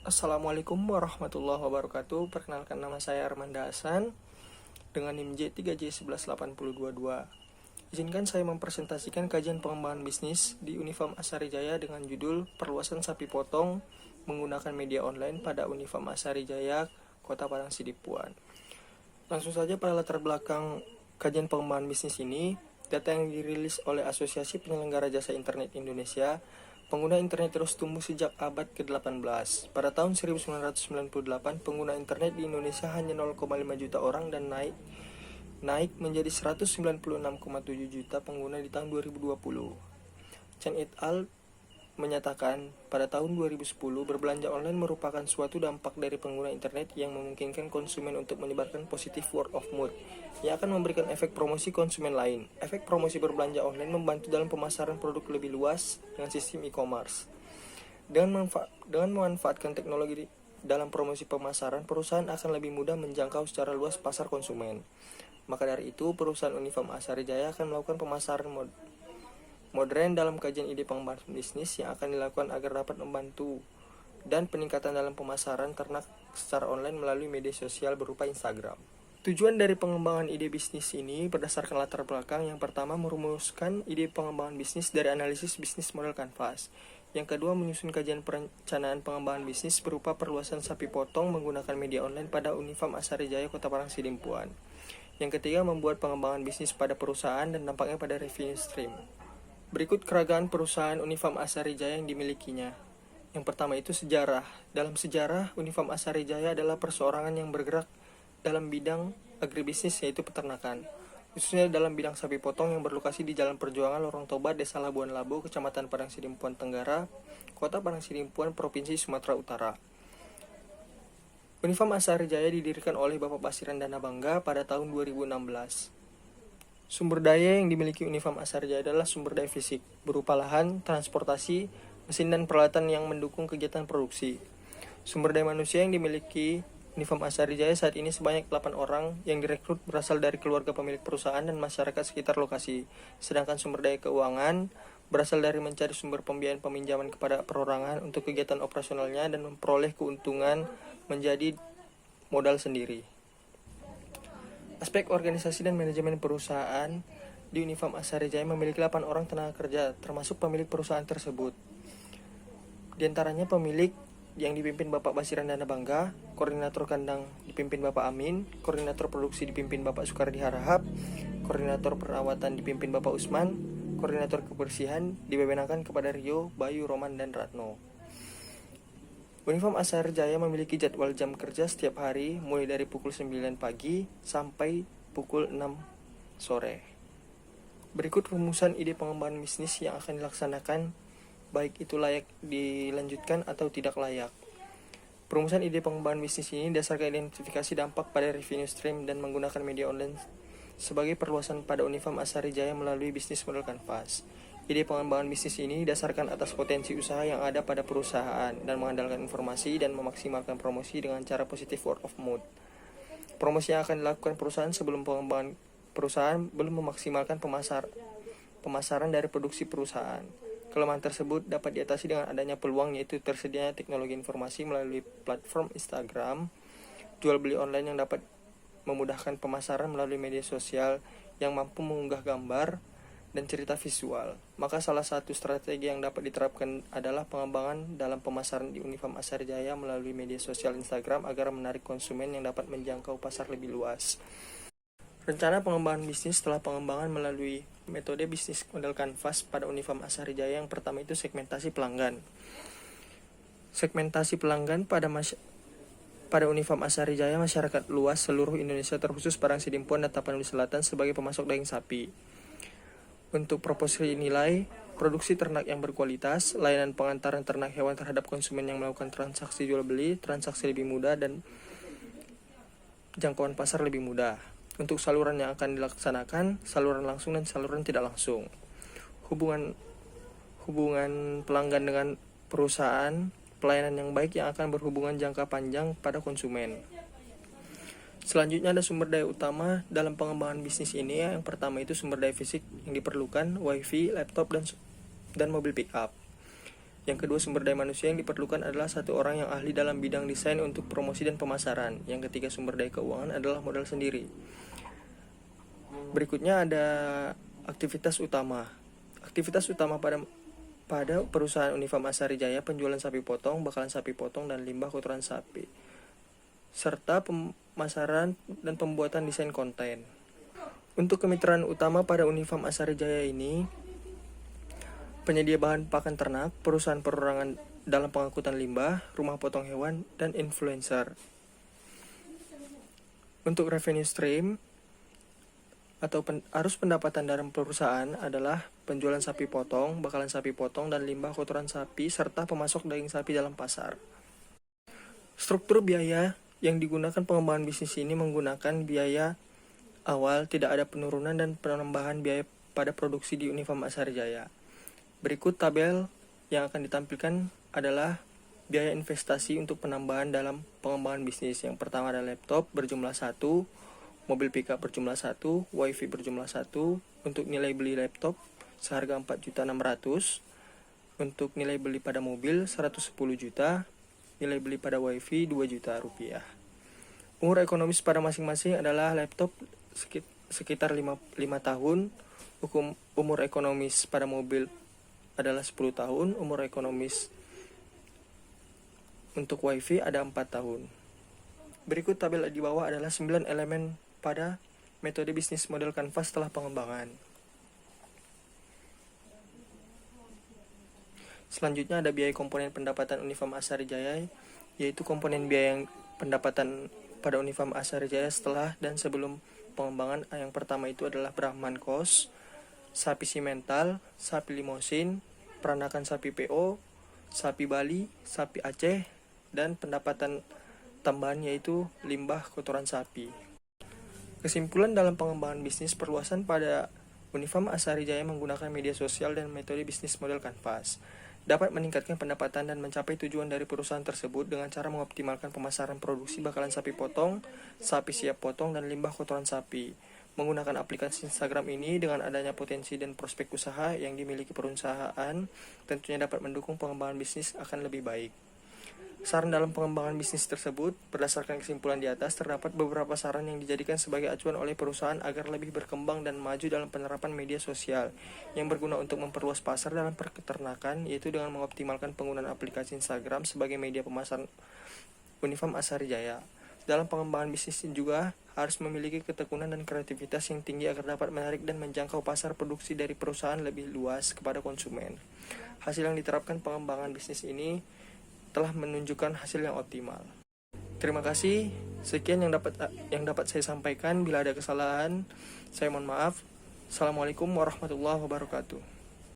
Assalamualaikum warahmatullahi wabarakatuh. Perkenalkan, nama saya Armanda Hasan dengan NIM J3J11822. Izinkan saya mempresentasikan kajian pengembangan bisnis di Unifarm Asarijaya dengan judul Perluasan Sapi Potong Menggunakan Media Online pada Unifarm Asarijaya, Kota Padang Sidimpuan. Langsung saja pada latar belakang kajian pengembangan bisnis ini, data yang dirilis oleh Asosiasi Penyelenggara Jasa Internet Indonesia, pengguna internet terus tumbuh sejak abad ke-18. Pada tahun 1998, pengguna internet di Indonesia hanya 0,5 juta orang dan naik menjadi 196,7 juta pengguna di tahun 2020. Chen et al. Menyatakan, pada tahun 2010, berbelanja online merupakan suatu dampak dari pengguna internet yang memungkinkan konsumen untuk menyebarkan positif word of mouth yang akan memberikan efek promosi konsumen lain. Efek promosi berbelanja online membantu dalam pemasaran produk lebih luas dengan sistem e-commerce. Dengan memanfaatkan teknologi dalam promosi pemasaran, perusahaan akan lebih mudah menjangkau secara luas pasar konsumen. Maka dari itu, perusahaan Unifarm Asarijaya akan melakukan pemasaran modern dalam kajian ide pengembangan bisnis yang akan dilakukan agar dapat membantu dan peningkatan dalam pemasaran ternak secara online melalui media sosial berupa Instagram. Tujuan dari pengembangan ide bisnis ini berdasarkan latar belakang. Yang pertama, merumuskan ide pengembangan bisnis dari analisis bisnis model Canvas. Yang kedua, menyusun kajian perencanaan pengembangan bisnis berupa perluasan sapi potong menggunakan media online pada Unifarm Asarijaya, Kota Padang Sidimpuan. Yang ketiga, membuat pengembangan bisnis pada perusahaan dan dampaknya pada revenue stream. Berikut keragaman perusahaan Unifarm Asarijaya yang dimilikinya. Yang pertama itu sejarah. Dalam sejarah, Unifarm Asarijaya adalah perseorangan yang bergerak dalam bidang agribisnis, yaitu peternakan, khususnya dalam bidang sapi potong yang berlokasi di Jalan Perjuangan Lorong Toba, Desa Labuan Labu, Kecamatan Padang Sidimpuan Tenggara, Kota Padang Sidimpuan, Provinsi Sumatera Utara. Unifarm Asarijaya didirikan oleh Bapak Basiran Dana Bangga pada tahun 2016. Sumber daya yang dimiliki Unifarm Asarijaya adalah sumber daya fisik, berupa lahan, transportasi, mesin dan peralatan yang mendukung kegiatan produksi. Sumber daya manusia yang dimiliki Unifarm Asarijaya saat ini sebanyak 8 orang yang direkrut berasal dari keluarga pemilik perusahaan dan masyarakat sekitar lokasi. Sedangkan sumber daya keuangan berasal dari mencari sumber pembiayaan peminjaman kepada perorangan untuk kegiatan operasionalnya dan memperoleh keuntungan menjadi modal sendiri. Aspek organisasi dan manajemen perusahaan di Unifarm Asarijaya memiliki 8 orang tenaga kerja, termasuk pemilik perusahaan tersebut. Di antaranya pemilik yang dipimpin Bapak Basiran Dana Bangga, koordinator kandang dipimpin Bapak Amin, koordinator produksi dipimpin Bapak Sukardi Harahap, koordinator perawatan dipimpin Bapak Usman, koordinator kebersihan dibebenangkan kepada Rio, Bayu, Roman, dan Ratno. Unifarm Asarijaya memiliki jadwal jam kerja setiap hari mulai dari pukul 9 pagi sampai pukul 6 sore. Berikut rumusan ide pengembangan bisnis yang akan dilaksanakan, baik itu layak dilanjutkan atau tidak layak. Perumusan ide pengembangan bisnis ini dasarkan identifikasi dampak pada revenue stream dan menggunakan media online sebagai perluasan pada Unifarm Asarijaya melalui bisnis model Canvas. Ide pengembangan bisnis ini didasarkan atas potensi usaha yang ada pada perusahaan dan mengandalkan informasi dan memaksimalkan promosi dengan cara positif word of mouth. Promosi yang akan dilakukan perusahaan sebelum pengembangan perusahaan belum memaksimalkan pemasaran dari produksi perusahaan. Kelemahan tersebut dapat diatasi dengan adanya peluang, yaitu tersedianya teknologi informasi melalui platform Instagram, jual beli online yang dapat memudahkan pemasaran melalui media sosial yang mampu mengunggah gambar dan cerita visual. Maka salah satu strategi yang dapat diterapkan adalah pengembangan dalam pemasaran di Unifarm Asarijaya melalui media sosial Instagram agar menarik konsumen yang dapat menjangkau pasar lebih luas. Rencana pengembangan bisnis setelah pengembangan melalui metode bisnis model Canvas pada Unifarm Asarijaya. Yang pertama itu segmentasi pelanggan. Segmentasi pelanggan pada Unifarm Asarijaya, masyarakat luas seluruh Indonesia terkhusus Padang Sidimpuan dan Tapanuli Selatan sebagai pemasok daging sapi. Untuk proporsi nilai, produksi ternak yang berkualitas, layanan pengantaran ternak hewan terhadap konsumen yang melakukan transaksi jual beli, transaksi lebih mudah, dan jangkauan pasar lebih mudah. Untuk saluran yang akan dilaksanakan, saluran langsung dan saluran tidak langsung. Hubungan pelanggan dengan perusahaan, pelayanan yang baik yang akan berhubungan jangka panjang pada konsumen. Selanjutnya ada sumber daya utama dalam pengembangan bisnis ini. Yang pertama itu sumber daya fisik yang diperlukan, wifi, laptop, dan mobil pickup. Yang kedua, sumber daya manusia yang diperlukan adalah satu orang yang ahli dalam bidang desain untuk promosi dan pemasaran. Yang ketiga, sumber daya keuangan adalah modal sendiri. Berikutnya ada aktivitas utama. Aktivitas utama pada perusahaan Unifarm Asari Jaya penjualan sapi potong, bakalan sapi potong, dan limbah kotoran sapi, serta pemasaran dan pembuatan desain konten. Untuk kemitraan utama pada Unifarm Asari Jaya ini, penyedia bahan pakan ternak, perusahaan perorangan dalam pengangkutan limbah, rumah potong hewan, dan influencer. Untuk revenue stream atau arus pendapatan dalam perusahaan adalah penjualan sapi potong, bakalan sapi potong, dan limbah kotoran sapi, serta pemasok daging sapi dalam pasar. Struktur biaya yang digunakan pengembangan bisnis ini menggunakan biaya awal, tidak ada penurunan dan penambahan biaya pada produksi di Unifarm Asari Jaya. Berikut tabel yang akan ditampilkan adalah biaya investasi untuk penambahan dalam pengembangan bisnis. Yang pertama adalah laptop berjumlah 1, mobil pickup berjumlah 1, wifi berjumlah 1. Untuk nilai beli laptop seharga 4.600.000. Untuk nilai beli pada mobil 110 juta. Nilai beli pada wifi 2 juta rupiah. Umur ekonomis pada masing-masing adalah laptop sekitar 5 tahun. Umur ekonomis pada mobil adalah 10 tahun. Umur ekonomis untuk wifi ada 4 tahun. Berikut tabel di bawah adalah 9 elemen pada metode bisnis model kanvas setelah pengembangan. Selanjutnya ada biaya komponen pendapatan Unifarm Asari Jaya, yaitu komponen biaya yang pendapatan pada Unifarm Asari Jaya setelah dan sebelum pengembangan. Yang pertama itu adalah Brahman Cost, sapi simental, sapi limosin, peranakan sapi PO, sapi Bali, sapi Aceh, dan pendapatan tambahan yaitu limbah kotoran sapi. Kesimpulan dalam pengembangan bisnis perluasan pada Unifarm Asari Jaya menggunakan media sosial dan metode bisnis model kanvas dapat meningkatkan pendapatan dan mencapai tujuan dari perusahaan tersebut dengan cara mengoptimalkan pemasaran produksi bakalan sapi potong, sapi siap potong, dan limbah kotoran sapi. Menggunakan aplikasi Instagram ini dengan adanya potensi dan prospek usaha yang dimiliki perusahaan tentunya dapat mendukung pengembangan bisnis akan lebih baik. Saran dalam pengembangan bisnis tersebut, berdasarkan kesimpulan di atas, terdapat beberapa saran yang dijadikan sebagai acuan oleh perusahaan agar lebih berkembang dan maju dalam penerapan media sosial, yang berguna untuk memperluas pasar dalam peternakan, yaitu dengan mengoptimalkan penggunaan aplikasi Instagram sebagai media pemasaran Unifarm Asari Jaya. Dalam pengembangan bisnis juga harus memiliki ketekunan dan kreativitas yang tinggi agar dapat menarik dan menjangkau pasar produksi dari perusahaan lebih luas kepada konsumen. Hasil yang diterapkan pengembangan bisnis ini telah menunjukkan hasil yang optimal. Terima kasih. Sekian yang dapat saya sampaikan. Bila ada kesalahan, saya mohon maaf. Assalamualaikum warahmatullahi wabarakatuh.